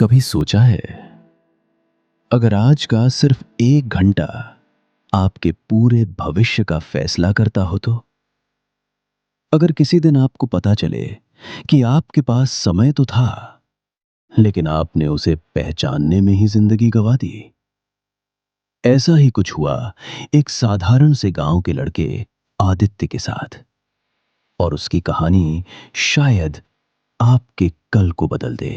कभी सोचा है, अगर आज का सिर्फ 1 घंटा आपके पूरे भविष्य का फैसला करता हो तो? अगर किसी दिन आपको पता चले कि आपके पास समय तो था, लेकिन आपने उसे पहचानने में ही जिंदगी गंवा दी। ऐसा ही कुछ हुआ एक साधारण से गांव के लड़के आदित्य के साथ। और उसकी कहानी शायद आपके कल को बदल दे।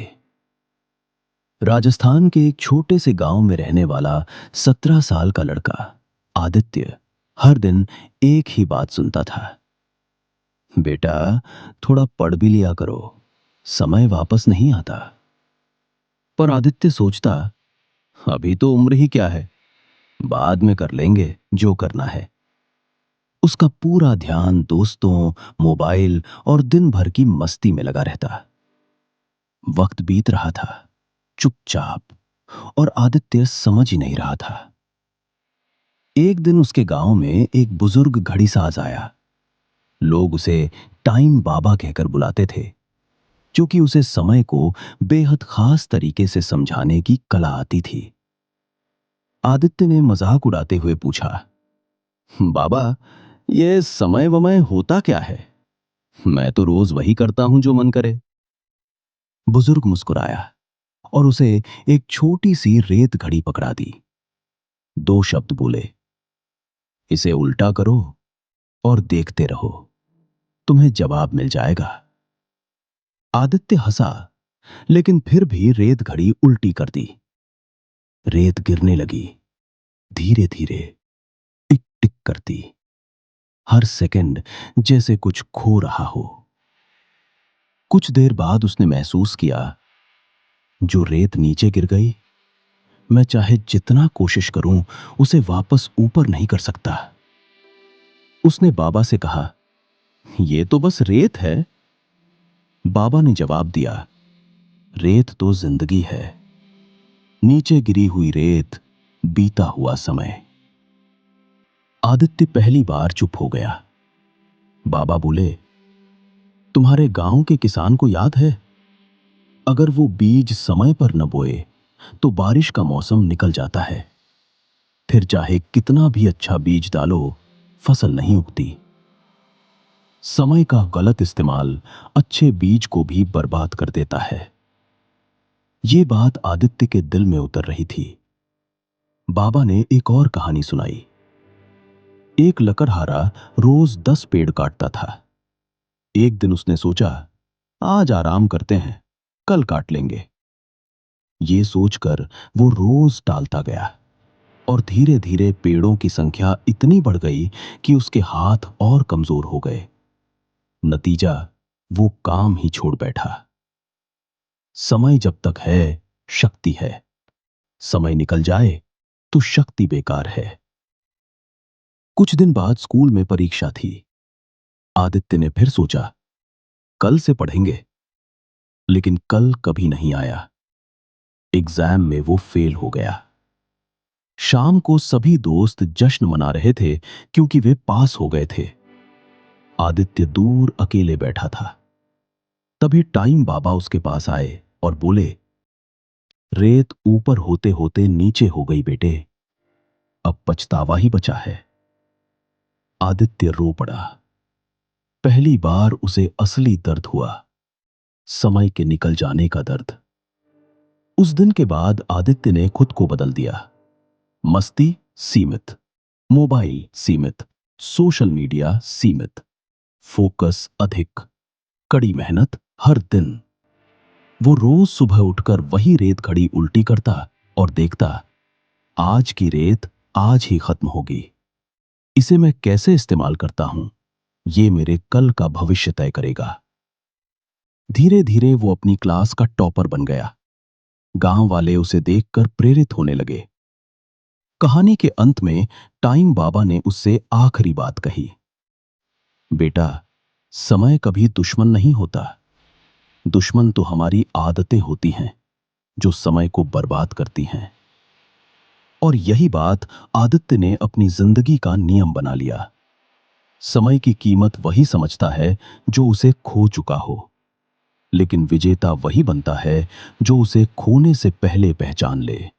राजस्थान के एक छोटे से गांव में रहने वाला 17 साल का लड़का आदित्य हर दिन एक ही बात सुनता था। बेटा, थोड़ा पढ़ भी लिया करो, समय वापस नहीं आता। पर आदित्य सोचता, अभी तो उम्र ही क्या है, बाद में कर लेंगे जो करना है। उसका पूरा ध्यान दोस्तों, मोबाइल और दिन भर की मस्ती में लगा रहता। वक्त बीत रहा था चुपचाप, और आदित्य समझ ही नहीं रहा था। एक दिन उसके गांव में एक बुजुर्ग घड़ीसाज आया। लोग उसे टाइम बाबा कहकर बुलाते थे, क्योंकि उसे समय को बेहद खास तरीके से समझाने की कला आती थी। आदित्य ने मजाक उड़ाते हुए पूछा, बाबा, ये समय वमय होता क्या है? मैं तो रोज वही करता हूं जो मन करे। बुजुर्ग मुस्कुराया और उसे एक छोटी सी रेत घड़ी पकड़ा दी। 2 शब्द बोले, इसे उल्टा करो और देखते रहो, तुम्हें जवाब मिल जाएगा। आदित्य हंसा, लेकिन फिर भी रेत घड़ी उल्टी कर दी। रेत गिरने लगी, धीरे धीरे, टिक टिक करती, हर सेकंड जैसे कुछ खो रहा हो। कुछ देर बाद उसने महसूस किया, जो रेत नीचे गिर गई, मैं चाहे जितना कोशिश करूं उसे वापस ऊपर नहीं कर सकता। उसने बाबा से कहा, यह तो बस रेत है। बाबा ने जवाब दिया, रेत तो जिंदगी है, नीचे गिरी हुई रेत, बीता हुआ समय। आदित्य पहली बार चुप हो गया। बाबा बोले, तुम्हारे गांव के किसान को याद है, अगर वो बीज समय पर न बोए तो बारिश का मौसम निकल जाता है, फिर चाहे कितना भी अच्छा बीज डालो, फसल नहीं उगती। समय का गलत इस्तेमाल अच्छे बीज को भी बर्बाद कर देता है। ये बात आदित्य के दिल में उतर रही थी। बाबा ने एक और कहानी सुनाई। एक लकड़हारा रोज 10 पेड़ काटता था। एक दिन उसने सोचा, आज आराम करते हैं, कल काट लेंगे। ये सोचकर वो रोज टालता गया, और धीरे धीरे पेड़ों की संख्या इतनी बढ़ गई कि उसके हाथ और कमजोर हो गए। नतीजा, वो काम ही छोड़ बैठा। समय जब तक है, शक्ति है। समय निकल जाए तो शक्ति बेकार है। कुछ दिन बाद स्कूल में परीक्षा थी। आदित्य ने फिर सोचा, कल से पढ़ेंगे। लेकिन कल कभी नहीं आया। एग्जाम में वो फेल हो गया। शाम को सभी दोस्त जश्न मना रहे थे, क्योंकि वे पास हो गए थे। आदित्य दूर अकेले बैठा था। तभी टाइम बाबा उसके पास आए और बोले, रेत ऊपर होते होते नीचे हो गई बेटे, अब पछतावा ही बचा है। आदित्य रो पड़ा। पहली बार उसे असली दर्द हुआ, समय के निकल जाने का दर्द। उस दिन के बाद आदित्य ने खुद को बदल दिया। मस्ती सीमित, मोबाइल सीमित, सोशल मीडिया सीमित, फोकस अधिक, कड़ी मेहनत हर दिन। वो रोज सुबह उठकर वही रेत घड़ी उल्टी करता और देखता, आज की रेत आज ही खत्म होगी। इसे मैं कैसे इस्तेमाल करता हूं, ये मेरे कल का भविष्य तय करेगा। धीरे धीरे वो अपनी क्लास का टॉपर बन गया। गांव वाले उसे देखकर प्रेरित होने लगे। कहानी के अंत में टाइम बाबा ने उससे आखिरी बात कही, बेटा, समय कभी दुश्मन नहीं होता। दुश्मन तो हमारी आदतें होती हैं, जो समय को बर्बाद करती हैं। और यही बात आदित्य ने अपनी जिंदगी का नियम बना लिया। समय की कीमत वही समझता है जो उसे खो चुका हो। लेकिन विजेता वही बनता है जो उसे खोने से पहले पहचान ले।